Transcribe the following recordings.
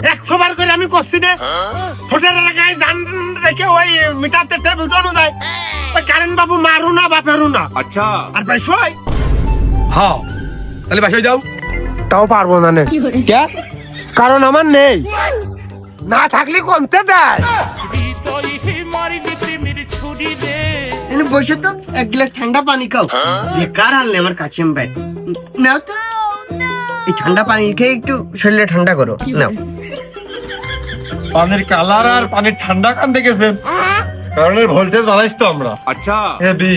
100 বার করে আমি করছি না ঠোঁটের লাগায় জান রেখে ওই মিটারতে টেপ উঠানো যায় ওই কারেন্ট বাবু মারু না বাপেরু না। আচ্ছা আর ভাই সই হ্যাঁ তাহলে বাসায় যাও। তাও পারবো না নে কে? কারণ আমার নেই না থাকলে কোনতে দেয় এনে বসে তো এক গ্লাস ঠান্ডা পানি খাও বেকার হাল নেই আমার কাছে ভাই নাও তো এই ঠান্ডা পানি খেয়ে একটু শরীরে ঠান্ডা করো নাও। পানির কালার আর পানির ঠান্ডা কান দেখেছেন কারণ ভোল্টেজ বাড়াইছ তো আমরা আচ্ছা হেভি।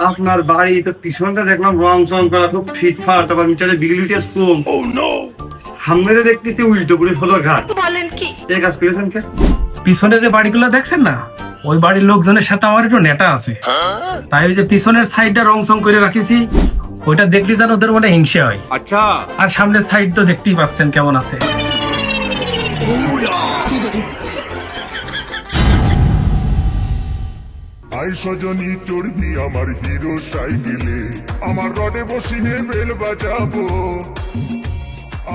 আপনার বাড়ি তো পিছনটা দেখলাম রং চং করা খুব ফিটফাট, আবার মিটারে বিগলিটিয়াস কম। সামনে দেখতেছি উল্টো করে ফলো ঘাট। বলেন কি এই কাজ করেছেন কে? পিছনে যে বাড়িগুলো দেখছেন না ওই বাড়ির লোকজনের সাথে আমার একটু নেটা আছে, তাই ওই যে পিছনের সাইডটা রং সং করে রাখিছি ওইটা দেখলি যেন ওদের মনে হিংসে হয়। আচ্ছা আর সামনের সাইড তো দেখতেই পাচ্ছেন কেমন আছে। আই সজনী চড়বি আমার হিরো সাইকেলে, আমার রডে বসিনে বেল বাজাবো,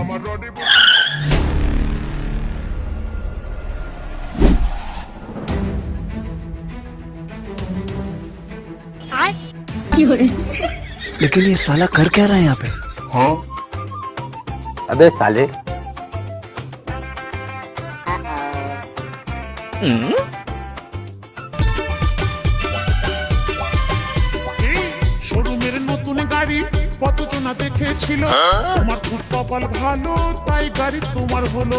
আমার রডে लेकिन ये साला कर क्या रहा है यहाँ पे? हाँ अबे साले শোরুমের নতুন গাড়ি কতজনা দেখেছিল, তোমার খুব কপাল ভালো তাই গাড়ি তোমার হলো।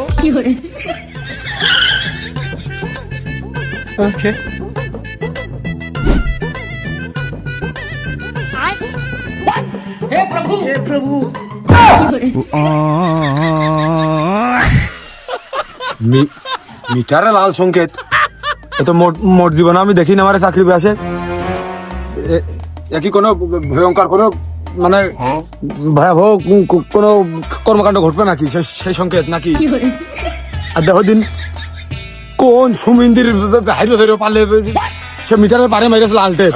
মিটারে লাল সংকেত এ তো মোট জীবনে আমি দেখি না আমার চাকরি পেয়েছে একই কোনো ভয়ঙ্কর কোনো মানে ভয়াবহ কোনো কর্মকাণ্ড ঘটবে নাকি সেই সংকেত নাকি? আর দেখো দিন কোন সুমিন্দির হাইরো ধরে পারলে সে মিটারের পারে মাইরেছে লাল টেপ।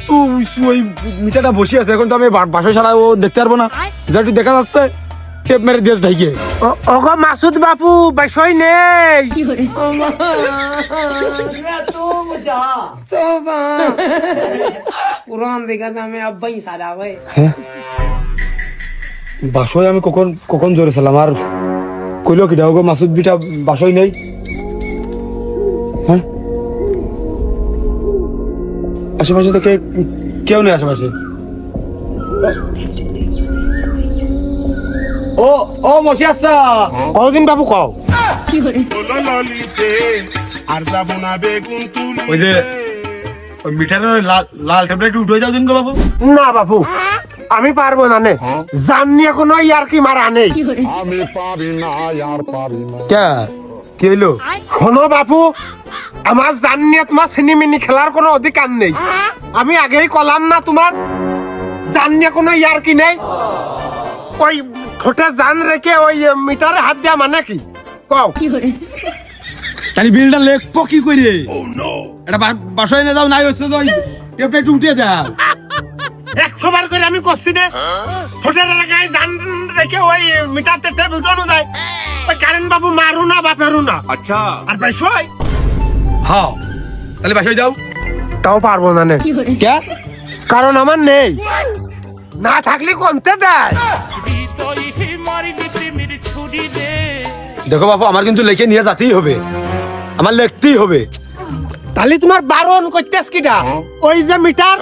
তো ওই মিটারটা বসে আছে এখন তো আমি বাসায় ছাড়া ও দেখতে পারবো না, যেটা দেখা যাচ্ছে টেপ মেরে দিয়ে ঢাইকে। ওগো মাসুদ বাপু বিষয় নেই पुरान देखा था मैं अब वही सारा हुए বাসয় আমি কখন কখন জোরেছিলাম আর কইলো কি দাও গো মাসুদ বিটা বাসয় নেই। হ্যাঁ আশেপাশে তো কেউ নেই আশেপাশে। ও ও মশি আচ্ছা কতদিন বাবু কও আর যাবো না বেগুন তুলি। ওই যে ওই মিঠাইয়ের লাল টেপটা একটু উঠে যাও দিন গো বাবু। না বাবু আমি পারবো না নে জাননি এখনো ইয়ার কি মারা নেই। আমি পারি না আর পারি না। কে কি হইলো? শোনো বাপু আমার জাননি তোমার সিনেমিনি খেলার কোনো অধিকার নেই। আমি আগেই কলাম না তোমার জাননি কোনো ইয়ার কি নেই। ওই ঠোঁটে জান রেখে ওই মিটারে হাত দেয়া মানে কি কও? তাহলে বিলটা লেখবো কি করে? এটা বাসায় না যাও নাই হচ্ছে তো টেপটা একটু উঠে দাও। 100 বার করে আমি করছি না ঠোঁটের লাগায় জান রেখে ওই মিটারতে টেপ উঠানো যায় ওই কারেন্ট বাবু মারু না বাপেরু না। আচ্ছা আর ভাই সই হ্যাঁ তাহলে বাসায় যাও। তাও পারবো না নে কে? কারণ আমার নেই না থাকলে কোনতে দেয়। দেখো বাবু আমার কিন্তু লেখে নিয়ে যেতেই হবে, আমার লিখতেই হবে। তাহলে তোমার বারণ করতেছ কিটা ওই যে মিটার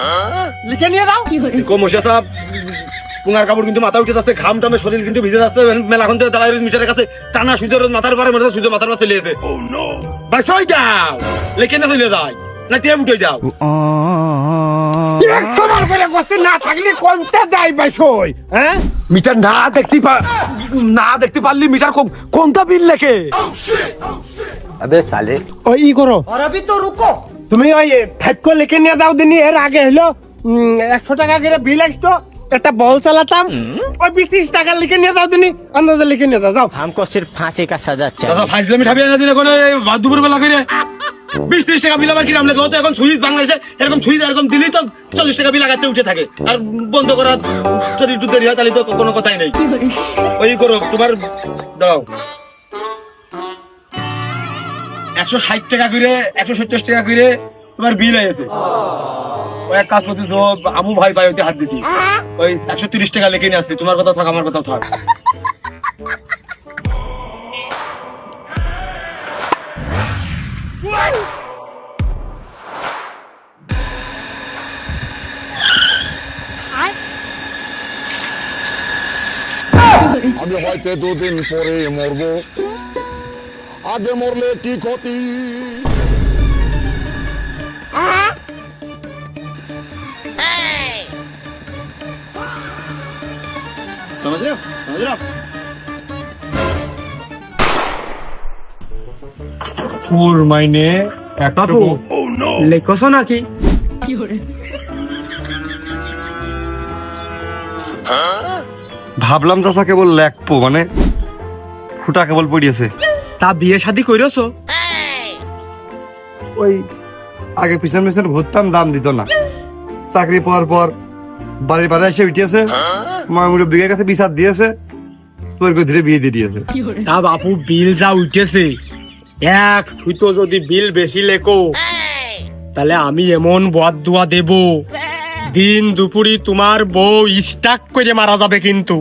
লিখে নিয়ে দাও। দেখো মশা সাহেব পুঙ্গার কাপড় কিন্তু মাথা উঠে যাচ্ছে, ঘাম টামে শরীর কিন্তু ভিজে যাচ্ছে, মেলাখন থেকে দাঁড়ায় মিটারের কাছে টানা সুদের মাথার পারে মেরে সুদের মাথার পারে চলে যেতে। ভাই সই দাও লেখে না চলে যায় না টেপ উঠে যাও। 100 বার করে করছি না থাকলে কোনতে দেয় ভাই সই। হ্যাঁ মিটার না দেখতে পারলি মিটার কোনটা বিল লেখে? अबे साले ওই ই করো और अभी तो रुको তুমি ওই টাইপ করে লিখে নিয়ে দাও দিনি। এর আগে হলো 100 টাকা করে বিল আসতো একটা বল চালাতাম ওই 20 টাকা লিখে নিয়ে দাও দিনি আন্দাজে লিখে নিয়ে দাও যাও। हमको सिर्फ फांसी का सजा चाहिए। দাদা ফাইজলামি খাবি না দিনে কোনো দুপুর বেলা করে 20-30 টাকা বিল আবার কিরাম লাগে? ও তো এখন সুইচ বাংলাদেশে এরকম সুইচ এরকম দিলেই তো 40 টাকা বিল আগাতে উঠে থাকে, আর বন্ধ করা যদি একটু দেরি হয় তাহলে তো কোনো কথাই নেই। ওই করো তোমার, দাও 160 টাকা করে 170 টাকা করে তোমার বিল আছে। ওই এক কাজ করতেছো, আমু ভাই ভাই ওতে হাত দিতি, ওই 130 টাকা লিখে নিয়ে আসছি। তোমার কথা থাক, আমার কথা থাক। আমি হয়তো 2 দিন পরে মরবো, আগে মরলে কি ক্ষতি? समझ रहे हो? समझ रहे हो? ফুল মাইনে একটা লেখছো নাকি? ভাবলাম চাচা কেবল লেখবো, মানে ফুটা কেবল পড়িয়েছে। তা বিয়ে শাদী কইরছো? ওই আগে পিছন পিছন ঘুরতাম, দাম দিত না। চাকরি পাওয়ার পর বাড়ির বাড়ি এসে উঠিয়েছে, মামুর বিয়ের কাছে বিচার দিয়েছে, তোর ধীরে বিয়ে দিয়ে দিয়েছে। তা বাপু বিল যা উঠেছে, এক তুই তো যদি বিল বেশি লেখো তাহলে আমি এমন বদদুয়া দেব, দিন দুপুরি তোমার বউ স্টাক করে মারা যাবে কিন্তু।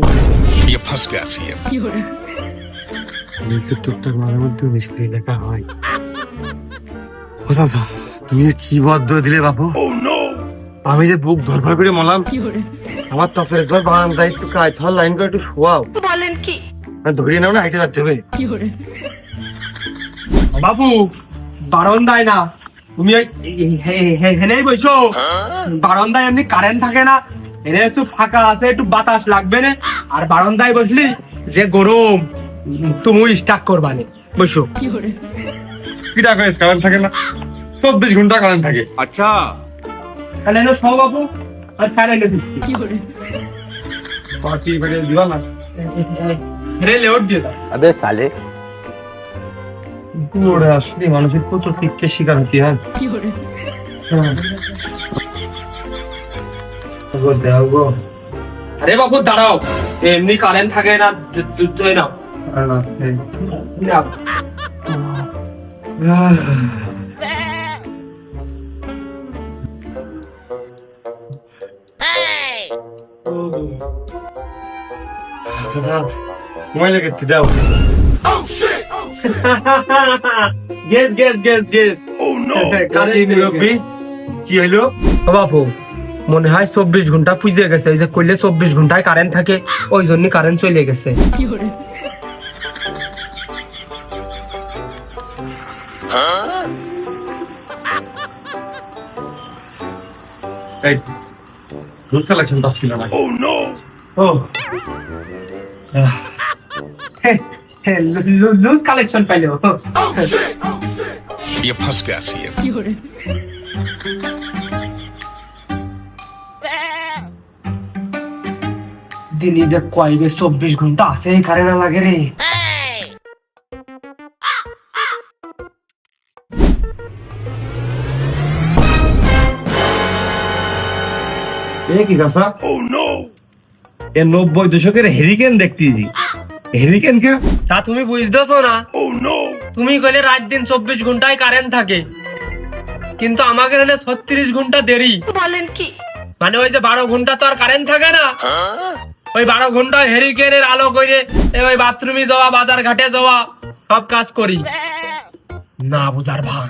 টুকটাক মাঝে মধ্যে মিষ্টি লেখা হয়। ও চাচা, তুমি কি বদ্ধ দিলে বাপু? আমি যে বুক ধরফর করে মলাম, আমার তো একবার বারান্দায় একটু কায়থার লাইন করে একটু শোয়াও। বলেন কি? ধরিয়ে নাও না, হাইটে যাচ্ছে হবে। বাবু বারান্দায় না, তুমি হেনেই বসো। বারান্দায় এমনি কারেন্ট থাকে না, এনে একটু ফাঁকা আছে, একটু বাতাস লাগবে না। আর বারান্দায় বসলি যে গরম, তুমি স্টাক করবানে। বসো। কিটা করে কারেন্ট থাকে না? 24 ঘন্টা কারেন্ট থাকে। তাহলে এনে সব বাবু আর ফ্যান এনে দিচ্ছি। পার্টি করে দিবা না? হেনে লেউট দিয়ে দাও। ওরে আসলে মানুষের কত টিকের শিকার হতে হয়। আরে বাবু দাঁড়াও, এমনি কারেন্ট থাকে না, তুই নাও। নাও। মোবাইলে কেটে দাও। Guess guess guess guess. কি হইলো? বাপু মনে হয় 24 ঘন্টা পুজে গেছে। ওই যে কইলে 24 ঘন্টায় কারেন্ট থাকে, ওই জন্য কারেন্ট চলে গেছে। এই রুল সিলেকশন তো ছিল না। ও লুজ কালেকশন পাইলো। দিনে যে কয়বে 24 ঘন্টা আছে কারেন্ট লাগে রে। কি চাচা? এ 90 দশকের হেরিকেন দেখতেছি। হেরিকেন কে? তা তুমি বুঝতেছো না? তুমি কইলে রাত দিন 24 ঘন্টায় কারেন্ট থাকে, কিন্তু আমাকে হলে 36 ঘন্টা দেরি। বলেন কি? মানে ওই যে 12 ঘন্টা তো আর কারেন্ট থাকে না, ওই 12 ঘন্টা হেরিকেনের আলো করে ওই বাথরুমে যাওয়া, বাজার ঘাটে যাওয়া, সব কাজ করি। না বুঝার ভান।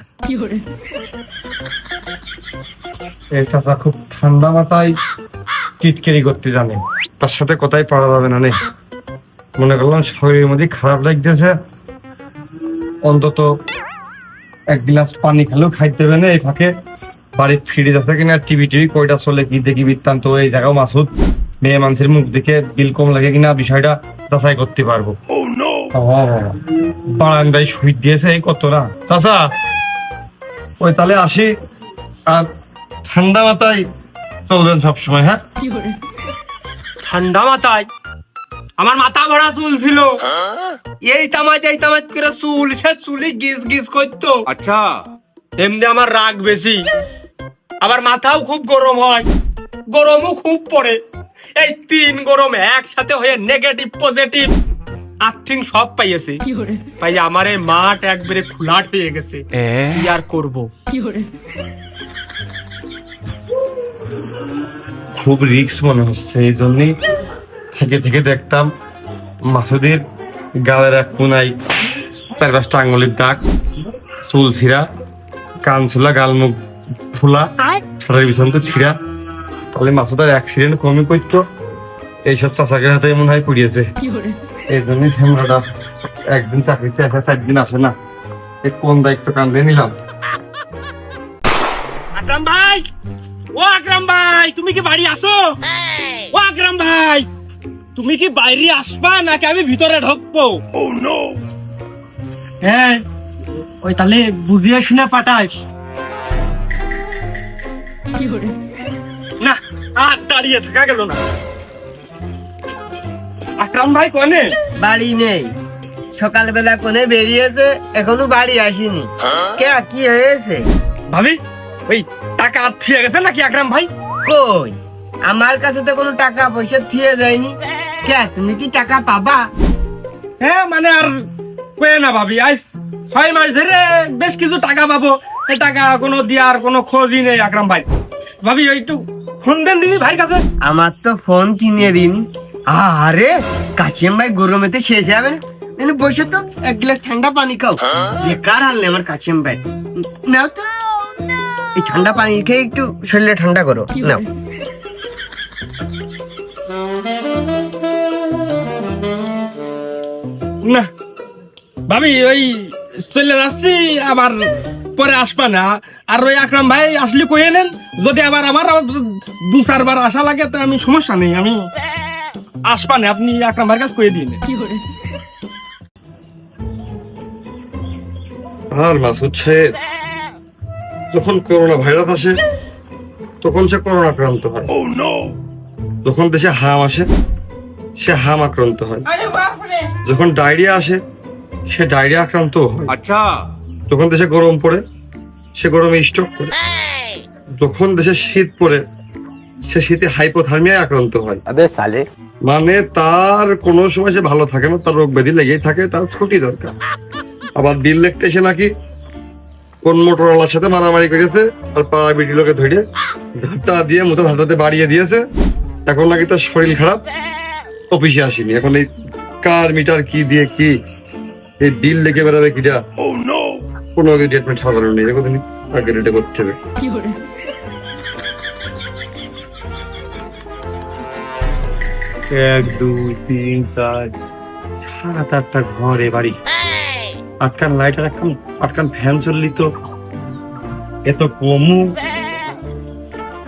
এই চাচা খুব ঠান্ডা মাথায় টিটকেরি করতে জানে, তার সাথে কথাই পারা যাবে না। মনে করলাম শরীরের মধ্যে খারাপ লাগতেছে, অন্তত 1 গ্লাস পানি খেলেও খাইতে হবে না। এই ফাঁকে বাড়ির ফ্রিজ আছে কিনা, টিভি কয়টা চলে কি দেখি বৃত্তান্ত। এই জায়গাও মাসুদ মেয়ে মানুষের মুখ দেখে বিল কম লাগে কিনা বিষয়টা যাচাই করতে পারবো। বারান্দায় সুইচ দিয়েছে এই কত না। চাচা ওই তাহলে আসি, আর ঠান্ডা মাথায় চলবেন সবসময়। হ্যাঁ, ঠান্ডা মাথায়? আমার মাথা ভরা চুল ছিল, এই তামাজ করে চুল, সে চুলে গিজ গিজ করতো। এমনি আমার রাগ বেশি, আবার মাথাও খুব গরম হয়, গরমও খুব পড়ে। এই 3 গরম একসাথে হয়ে নেগেটিভ পজিটিভ আর্থিং সব পাইয়েছে। তাই আমার এই মাঠ একবারে ফুলাট হয়ে গেছে। কি আর করবো? খুব রিস্ক মনে হচ্ছে, এই জন্যই থেকে থেকে দেখতাম মাসুদের গালের এক কোনায় 4-5টা আঙুলের দাগ, চুল ছিঁড়া, কান ছোলা, গাল মুখ ফুলা, ছাড়ার পিছন তো ছিঁড়া। তাহলে মাসুদের অ্যাক্সিডেন্ট কমই করতো, এইসব চাচাকের হাতে মনে হয় পড়িয়েছে। এই জন্যই শ্যামলাটা একদিন চাকরিতে আসে, 4 দিন আসে না। এই কোন দায়িত্ব কান্দে নিলাম। আকরাম ভাই, ও আকরাম ভাই, তুমি কি বাড়ি আসো? ও আকরাম ভাই, তুমি কি বাইরে আসবা নাকি আমি ভিতরে ঢুকবো? হ্যাঁ, ওই তাহলে বুঝিয়ে শুনে পাঠাইস না, আর দাঁড়িয়ে থাকা গেল না। আকরাম ভাই কোনে? বাড়ি নেই, সকালবেলা কোনে বেরিয়েছে, এখনো বাড়ি আসেনি। কে, কি হয়েছে? ভাবি, ওই টাকা থিয়ে গেছে নাকি আকরাম ভাই? কই, আমার কাছে তো কোনো টাকা পয়সা থিয়ে যায়নি। কে, তুমি কি টাকা পাবা? হ্যাঁ, মানে আর কয়ে না ভাবি, আজ 6 মাস ধরে বেশ কিছু টাকা পাবো, এই টাকা কোনো দেওয়ার কোনো খোঁজই নেই আকরাম ভাই। ভাবি ওই একটু ফোন দেন দিদি ভাইয়ের কাছে। আমার তো ফোন কিনে দিনি। আরে কাশিম ভাই গরমেতে শেষ যাবে না, বসে তো 1 গ্লাস ঠান্ডা পানি খাও। বেকার হারলে আমার কাশিম ভাই। নাও তো, এই ঠান্ডা পানি খেয়ে একটু শরীরে ঠান্ডা করো। নাও। না ভাবি, ওই চলে যাচ্ছি, আবার পরে আসবা না। আর ওই আকরাম ভাই আসলে কয়ে নেন, যদি আবার আমার 2-4 বার আসা লাগে তো আমি সমস্যা নেই, আমি আসবা না, আপনি আকরাম ভাইয়ের কাছে কয়ে দিন। আর মাসুদ সাহেব যখন করোনা ভাইরাস আসে তখন সে করোনা আক্রান্ত হয়, যখন দেশে হাম আসে সে হাম আক্রান্ত হয়, যখন ডায়রিয়া আসে সে ডায়রিয়া আক্রান্ত হয়, যখন দেশে গরম পড়ে সে গরমে স্ট্রোক করে, যখন দেশে শীত পড়ে সে শীতে হাইপোথার্মিয়ায় আক্রান্ত হয়। মানে তার কোনো সময় সে ভালো থাকে না, তার রোগ ব্যাধি লেগেই থাকে, তার ছুটি দরকার। আবার বিল লিখতে এসে নাকি কোন মোটরওয়ালার সাথে মারামারি করেছে, আর পাড়া বিটি লোকে ধরে ঝাঁটা দিয়ে মুখে ঝাঁটাতে বাড়িয়ে দিয়েছে, এখন নাকি তার শরীর খারাপ, অফিসে আসেনি। এখন এই কার মিটার কি দিয়ে কি এই বিল লেগে বেড়াবে কিটা, কোনো ট্রিটমেন্ট সাধারণ নেই, এরকম আগে রেটে করতে হবে। 1, 2, 3, 4, 7-8টা ঘর এ বাড়ি। আটকান লাইট আর আটকান ফ্যান চললি তো এত কমু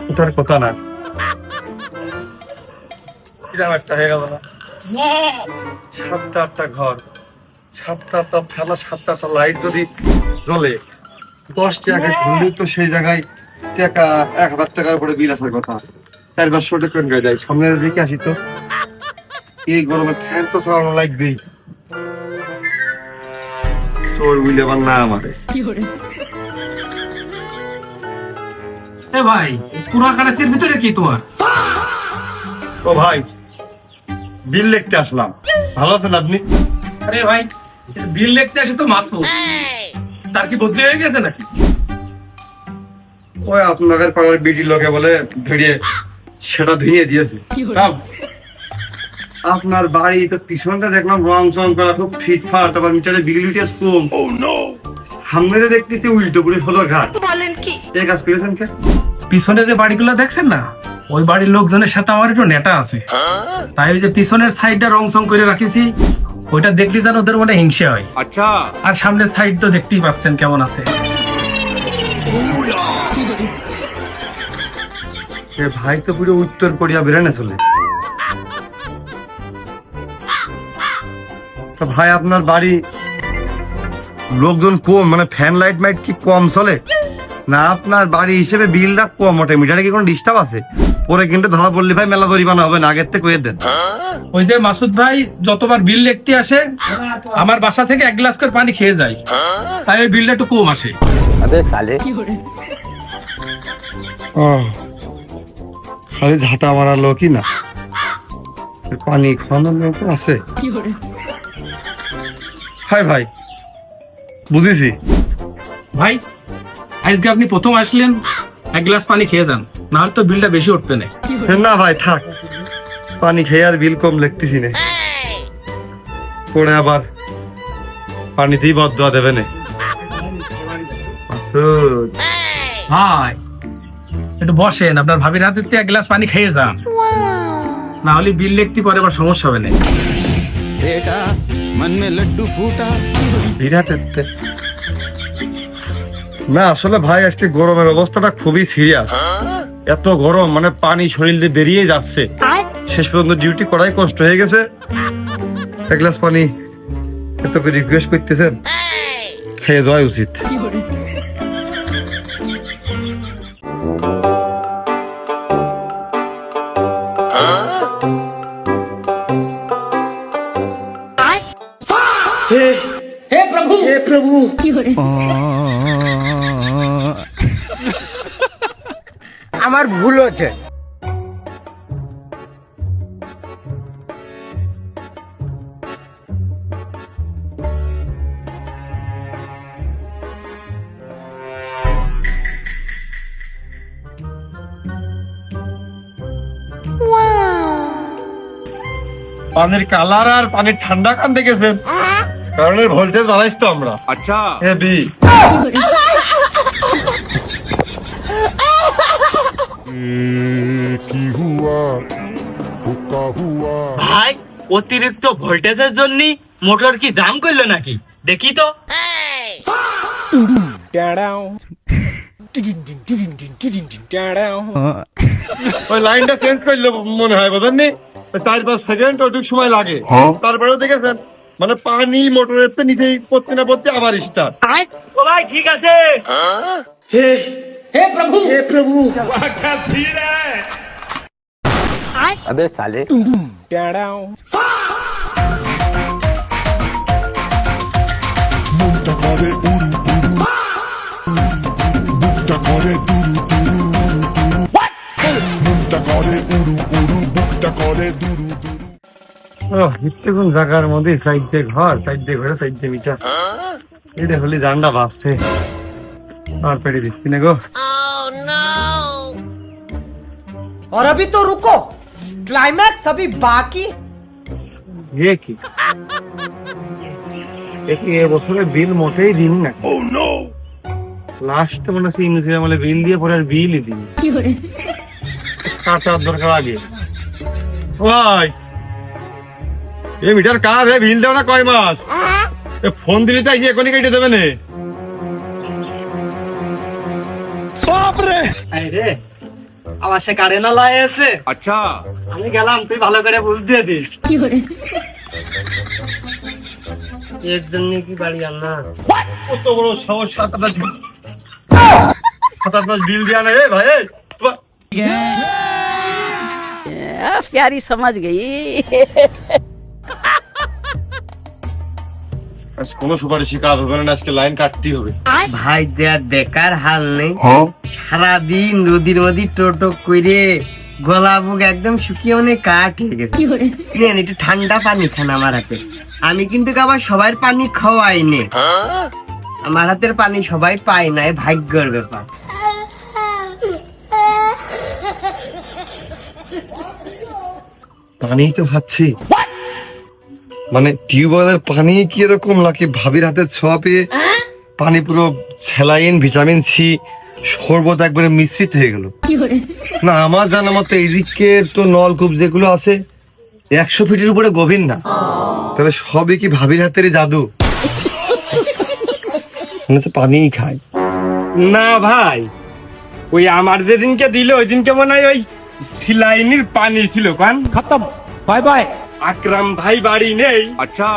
ওটার কথা না। একটা হয়ে গেল না, 7-8টা ঘর, 7-8টা ফেলা, 7-8টা লাইট যদি জ্বলে 10 টাকা ঘুরলে তো সেই জায়গায় টাকা 1000 টাকার উপরে বিল আসার কথা। 400 টাকা করে যায়। সামনে দিকে আসি তো, এই গরমে ফ্যান তো চালানো লাগবেই। চোর বুঝলে আমার না আমারে। এ ভাই, পুরা কারেসের ভিতরে কি তোমার? ও ভাই, বিল লিখতে আসলাম। ভালো আছেন আপনি? আরে ভাই, বিল লিখতে আসে তো মাসুদ, তার কি বদলি হয়ে গেছে নাকি? ওই আপনাদের পাড়ার বিটি লোকে বলে ধরিয়ে সেটা ধুয়ে দিয়েছে। তাও আপনার বাড়ি তো পিছনটা দেখলাম রং চং করা, খুব ফিটফাট, আবার মিটারে বিলিটি কম। সামনে দেখতেছি উল্টো করে ফলো ঘাট। বলেন কি এই কাজ করেছেন কে? পিছনে যে বাড়িগুলো দেখছেন না, ওই বাড়ির লোকজনের সাথে আমার একটু নেটা আছে, তাই ওই যে পিছনের সাইডটা রং চং করে রাখিছি, ওইটা দেখলে যেন ওদের মনে হিংসে হয়। আচ্ছা, আর সামনের সাইড তো দেখতেই পাচ্ছেন কেমন আছে। ভাই তো পুরো উত্তর কোরিয়া বেরেনে চলে। তো ভাই আপনার বাড়ি লোকজন কম, মানে ফ্যান লাইট মাইট কি কম চলে না? আপনার বাড়ি হিসেবে বিলটা কম ওঠে, মিটারে কি কোনো ডিস্টার্ব আছে? পরে কিন্তু ধরা পড়লি ভাই মেলা জরিমানা হবে না, আগের থেকে কয়ে দেন। ওই যে মাসুদ ভাই যতবার বিল দেখতে আসে আমার বাসা থেকে 1 গ্লাস করে পানি খেয়ে যায়, তাই ওই বিলটা একটু কম আসে। খালি ঝাঁটা মারার লোকই না, পানি খাওয়ানোর লোক আছে। হাই ভাই, বুঝেছি ভাই আজকে আপনি প্রথম আসলেন, 1 গ্লাস পানি খেয়ে যান, না হলে তো বিলটা বেশি উঠবে না। না ভাই থাক, পানি খেয়ে আর বিল কম লিখতেছি না, পরে আবার পানিতেই বদয়া দেবে না। ভাই একটু বসেন, আপনার ভাবির হাতে 1 গ্লাস পানি খেয়ে যান, না হলে বিল লিখতে পরে আবার সমস্যা হবে না। बेटा मन में लड्डू फूटा। বিরাট একটা না, আসলে ভাই আজকে গরমের অবস্থাটা খুবই সিরিয়াস। এত গরম মানে পানি শরীর দিয়ে বেরিয়ে যাচ্ছে, শেষ পর্যন্ত ডিউটি করাই কষ্ট হয়ে গেছে। 1 গ্লাস পানি এত করে রিকোয়েস্ট করতেছেন, খেয়ে যাওয়া উচিত। আমার ভুল হচ্ছে। পানির কালার আর পানির ঠান্ডা কান দেখেছেন, কারণ এর ভোল্টেজ বাড়াইছ তো আমরা। আচ্ছা হেভি। কি হুয়া হুকা হুয়া ভাই অতিরিক্ত ভোল্টেজের জন্য মোটর কি জাম করলো নাকি, দেখি তো। ওই লাইনটা চেঞ্জ করলে মনে হয়, বুঝলেন? 4-5 সেকেন্ড ওটুক সময় লাগে, তারপরেও দেখেছেন মানে পানি মোটরের তো নিচেই পড়তে না পড়তে আবার স্টার্ট। ও ভাই ঠিক আছে। अबे साले মুখটা করে উড়ু উড়ু বুকটা করে দুরু দুরু মুখটা করে উড়ু উড়ু বুকটা করে দুরু দুরু। কোন জায়গার মধ্যে সাইডে ঘর, সাইডে ঘরে সাইডে মিটার, এটা হলে জানটা বাঁচছে। আর পেড়ে দিচ্ছি না গো। और अभी तो रुको, क्लाइमैक्स अभी बाकी। এ কি এবছরে বিল মোটেই দিন না। লাস্ট মনে হচ্ছে ইংরেজি আমলে বিল দিয়ে পরে আর বিলই দিন, কাটার দরকার আগে। ভাই এই মিটার কার রে, বিল দেও না কয় মাস? ফোন দিলে তাই এখনই কেটে দেবে না। বাপরে আরে আমার সে কারেন্ট লাই আছে। আচ্ছা আমি গেলাম, তুই ভালো করে বুঝ দিয়ে দিস। এর জন্য কি বাড়ি আনা কত বড় সাহস, 7-8 বিল দেয়া না রে ভাই। प्यारी समझ गई। কোনো সুপারিশ কাজ হবে না, আজকে লাইন কাটতেই হবে। ভাই যা দেখার হাল নেই, সারাদিন নদীর মধ্যে টোটো করে গলা বুক একদম শুকিয়ে অনেক কাঠ হয়ে গেছে। নেন একটু ঠান্ডা পানি খান আমার হাতে, আমি কিন্তু আবার সবার পানি খাওয়াই নে, আমার হাতের পানি সবাই পায় না, এ ভাগ্যের ব্যাপার। পানি তো খাচ্ছি, মানে টিউবওয়েলের পানি কি এরকম নাকি ভাবির হাতে ছোঁয়া পেয়ে পানি পুরো স্যালাইন, ভিটামিন সি, শরবত একবারে মিশ্রিত হয়ে গেল। না আমার জানা মতো এইদিকে তো নলকূপ যেগুলো আছে 100 ফিটের উপরে গভীর না, তাহলে সবই কি ভাবির হাতের জাদু? মনে হচ্ছে পানিই খায় না ভাই, ওই আমার যেদিনকে দিল ওই দিনকে মনে হয় ওই সিলাইনির পানি ছিল। কান खत्म, बाय बाय। আকরাম ভাই বাড়ি নেই। আচ্ছা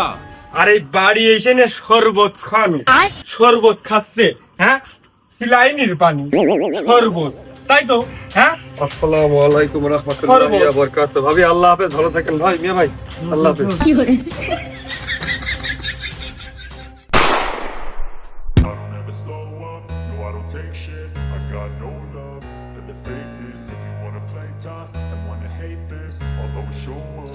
আর এই বাড়ি এসে নে শরবত খান, শরবত খাচ্ছে। হ্যাঁ সিলাইনির পানি শরবত, তাই তো হ্যাঁ আসসালামু আলাইকুম রাহমাতুল্লাহি ওয়া বারাকাতুহু। ভাবি আল্লাহ হাফেজ, ভালো থাকেন ভাই। মিয়া ভাই আল্লাহ হাফেজ। I don't ever slow up, no I don't take shit. I got no love for the fakeness. If you wanna play tough and wanna hate this, I'll always show up.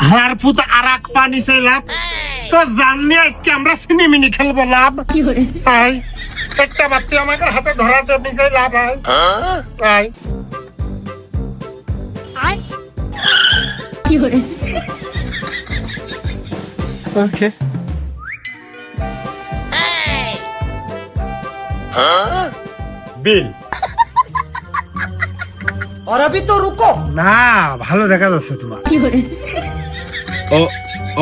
Her foot আরাক পানি চাইলাম তো জাননি আজকে আমরা সিনেমিনি খেলবো লাভ তাই একটা বাচ্চা আমাকে হাতে ধরাতে দিছে লাভ হয় তাই বিল না ভালো দেখা যাচ্ছে তোমার ও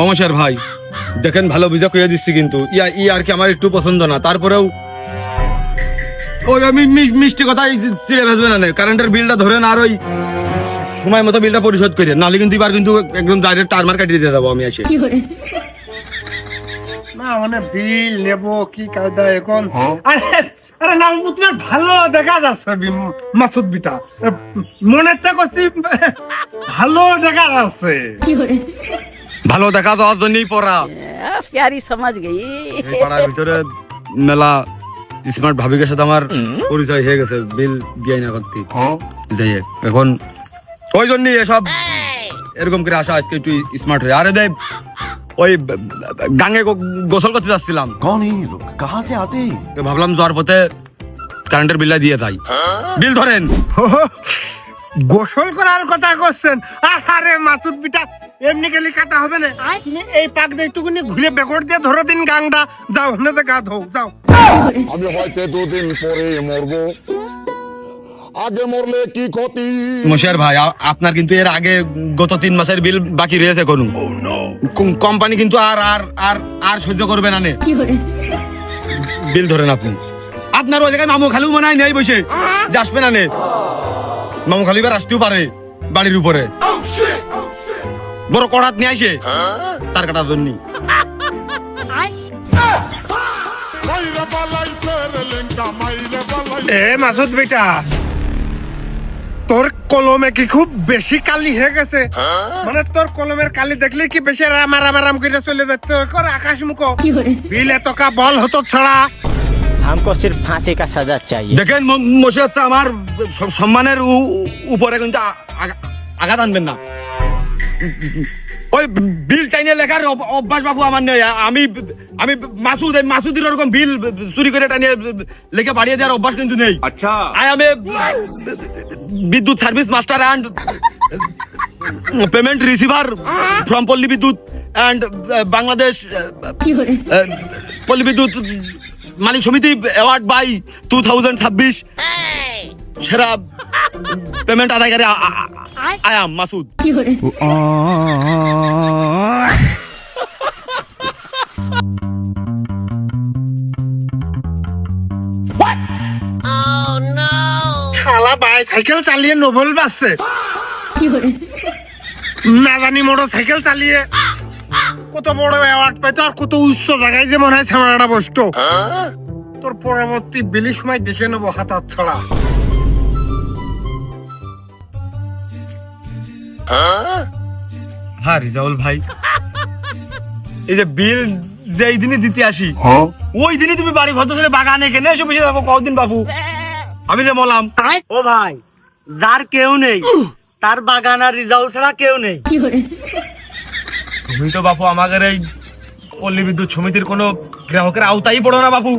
অমশার ভাই দেখেন, ভালো বুঝা কইয়া দিচ্ছি, কিন্তু ই আর কি আমার একটু পছন্দ না। তারপরেও ওই আমি মিষ্টি কথা চিড়ে ভেজবে না, কারেন্টের বিলটা ধরেন আর ওই সময় মতো বিলটা পরিশোধ করে, নাহলে কিন্তু এবার কিন্তু একদম ডাইরেক্ট টার্মার কাটিয়ে দিয়ে দেবো আমি এসে। না মানে বিল নেব কি কায়দা এখন আরে না তোমার ভালো দেখা যাচ্ছে মাসুদ বিটা মনে তো করছি ভালো দেখা যাচ্ছে ভালো দেখা যাওয়ার জন্যই পড়া। प्यारी समझ गई এই পাড়ার ভিতরে মেলা স্মার্ট ভাবিকের সাথে আমার পরিচয় হয়ে গেছে বিল গিয়ে না করতে যাই হোক। এখন ওই জন্যই এসব এরকম করে আসা আজকে একটু স্মার্ট হয়ে। আরে দেব ওই গাঙ্গে গোসল করতে যাচ্ছিলাম, कौन है ये लोग, कहाँ से आते हैं? তো ভাবলাম যাওয়ার পথে কারেন্টের বিলটা দিয়ে যাই। বিল ধরেন। গোসল করার কথা করছেন? আরে মাসুদ বিটা এমনি গেলে কাটা হবে না, তুমি এই পাক দিয়ে একটুখানি ঘুরে বেকড় দিয়ে ধরো দিন গাংটা, যাও ওখানে গা ধো যাও। আমি হয়তো দুদিন পরে মরবো, আগে মরলে কি ক্ষতি? মশার ভাই আপনার কিন্তু এর আগে গত 3 মাসের বিল বাকি রয়েছে, কোন কোম্পানি কিন্তু আর আর আর আর সহ্য করবে না নে। বিল ধরেন আপনি। আপনার ওই জায়গায় মামু খালু মনে হয় নেই বসে যে আসবে না নে। মামু খালু এবার আসতেও পারে বাড়ির উপরে, বড় কড়াত নিয়ে আসে তার কাটার জন্য। এ মাসুদ বেটা তোর কলমে কি খুব বেশি কালি হয়ে গেছে? মানে তোর কলমের কালি দেখলে কি বেশি রাম করে চলে যাচ্ছে কর আকাশ মুখো বিল এতকা বল হতো ছড়া। हमको सिर्फ फांसी का सजा चाहिए। দেখেন মশাই হচ্ছে আমার সম্মানের উপরে কিন্তু আঘাত আনবেন না। ওই বিল টাইনে লেখার অভ্যাস বাবু আমার নেই। আমি আমি মাসুদের ওরকম বিল চুরি করে টানিয়ে লেখে বাড়িয়ে দেওয়ার অভ্যাস কিন্তু নেই। আচ্ছা, আই এম এ বিদ্যুৎ service master and payment receiver from পল্লী বিদ্যুৎ অ্যান্ড বাংলাদেশ পল্লী বিদ্যুৎ মালিক সমিতি অ্যাওয়ার্ড বাই 2026 সেরা পেমেন্ট আদায়কারী আই এম মাসুদ। শালা বাইসাইকেল চালিয়ে নোবেল বাসছে, না জানি মোটর সাইকেল চালিয়ে কত বড় অ্যাওয়ার্ড পাইতো আর কত উচ্চ জায়গায় যে মনে হয় ছামাটা বসতো। তোর পরবর্তী বিলির সময় দেখে নেবো হাতার ছড়া। হ্যাঁ রিজাউল ভাই, এই যে বিল যেই দিনই দিতে আসি ওই দিনই তুমি বাড়ি ভদ্র ছেলে বাগানে কেনে এসে বসে থাকো কতদিন বাবু। আমি যে বললাম ও ভাই, যার কেউ নেই তার বাগান আর রিজাল্ট ছাড়া কেউ নেই। তুমি তো বাপু আমাদের এই পল্লী বিদ্যুৎ সমিতির কোনো গ্রাহকের আওতাই পড়ো না বাপু।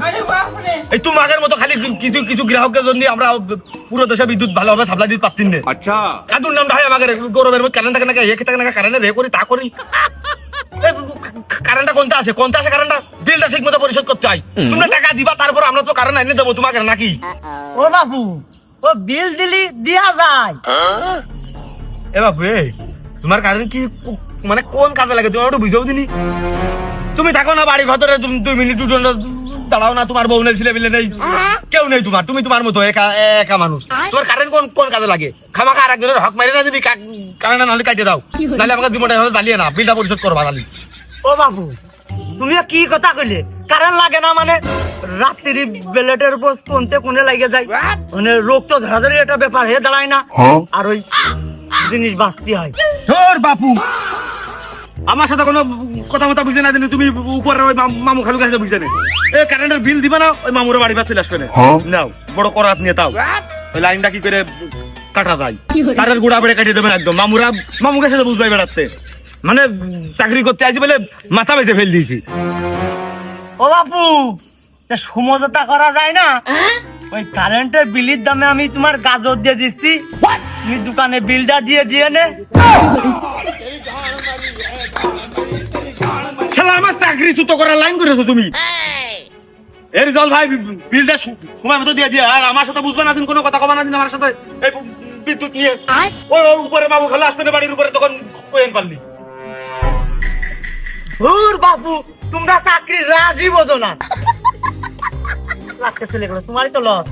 এই তোমাদের মতো খালি কিছু কিছু গ্রাহকের জন্য আমরা পুরো দেশে বিদ্যুৎ ভালোভাবে সাপ্লাই দিতে পারছি না। আচ্ছা, কাদুর নামটা হয় আমাদের গৌরবের মধ্যে কারেন্ট থাকে না, একে থাকে না, কারেন্টে রে করি তা করি। কারেন্টটা কোনটা আসে কারেন্টটা বিলটা ঠিক মতো পরিশোধ করতে হয়। তোমরা টাকা দিবা, তারপর আমরা তো কারেন্ট এনে দেবো তোমাকে নাকি? ও বাবু, ও বিল দিলি দিয়া যায়। এ বাপু তোমার কারেন্ট কি মানে কোন কাজে লাগে তুমি একটু বুঝাও দিনি। তুমি থাকো না বাড়ি ভেতরে 2 মিনিট দাঁড়াও না, তোমার বউ নেই, ছেলে পিলে নেই, কেউ নেই তোমার, তুমি তোমার মতো একা একা মানুষ। তোমার কারেন্ট কোন কোন কাজে লাগে? খামাখা আর একজনের হক মারি না, যদি কারেন্ট নাহলে কাটিয়ে দাও, নাহলে আমাকে জীবনটা এভাবে জ্বালিয়ে না, বিলটা পরিশোধ করবা নাহলে। ও বাবু, তুমি কি কথা কইলে? কারেন্ট লাগে না মানে রাত্রি বেলেটের উপর কোনতে কোনে লাগে যায়, মানে রোগ তো ধরাধরি একটা ব্যাপার হয়ে দাঁড়ায় না, আর ওই জিনিস বাঁচতে হয়। তোর বাপু আমার সাথে কোনো কথা মতো বুঝে না, দিন তুমি উপরে ওই মামু খালু কাছে বুঝতে নেই, এই কারেন্টের বিল দিবা না, ওই মামুর বাড়ি বা চলে আসবে না, নাও বড় করাত নিয়ে তাও ওই লাইনটা কি করে কাটা যায়, তারের গুড়া বেড়ে কাটিয়ে দেবেন একদম। মামু কাছে বুঝবাই বেড়াতে, মানে চাকরি করতে আসি বলে মাথা বেঁচে ফেল দিয়েছি। ও বাপু, সমঝোতা করা যায় না? ওই কারেন্টের বিলের দামে আমি তোমার গাজর দিয়ে দিচ্ছি, তুমি দোকানে বিলটা দিয়ে দিয়ে নে। খেলা আমার চাকরি চুত করার লাইন করেছো তুমি। এর জল ভাই বিলটা সময় মতো দিয়ে দিয়ে, আর আমার সাথে বুঝবে না দিন, কোনো কথা কবা না দিন আমার সাথে এই বিদ্যুৎ নিয়ে। ওই উপরে মামু খালু আসবে না বাড়ির উপরে, তখন কোয়েন পারলি। হুর বাপু, তোমরা চাকরি রাজি বোঝো না, লাগতেছে তোমারই তো লস।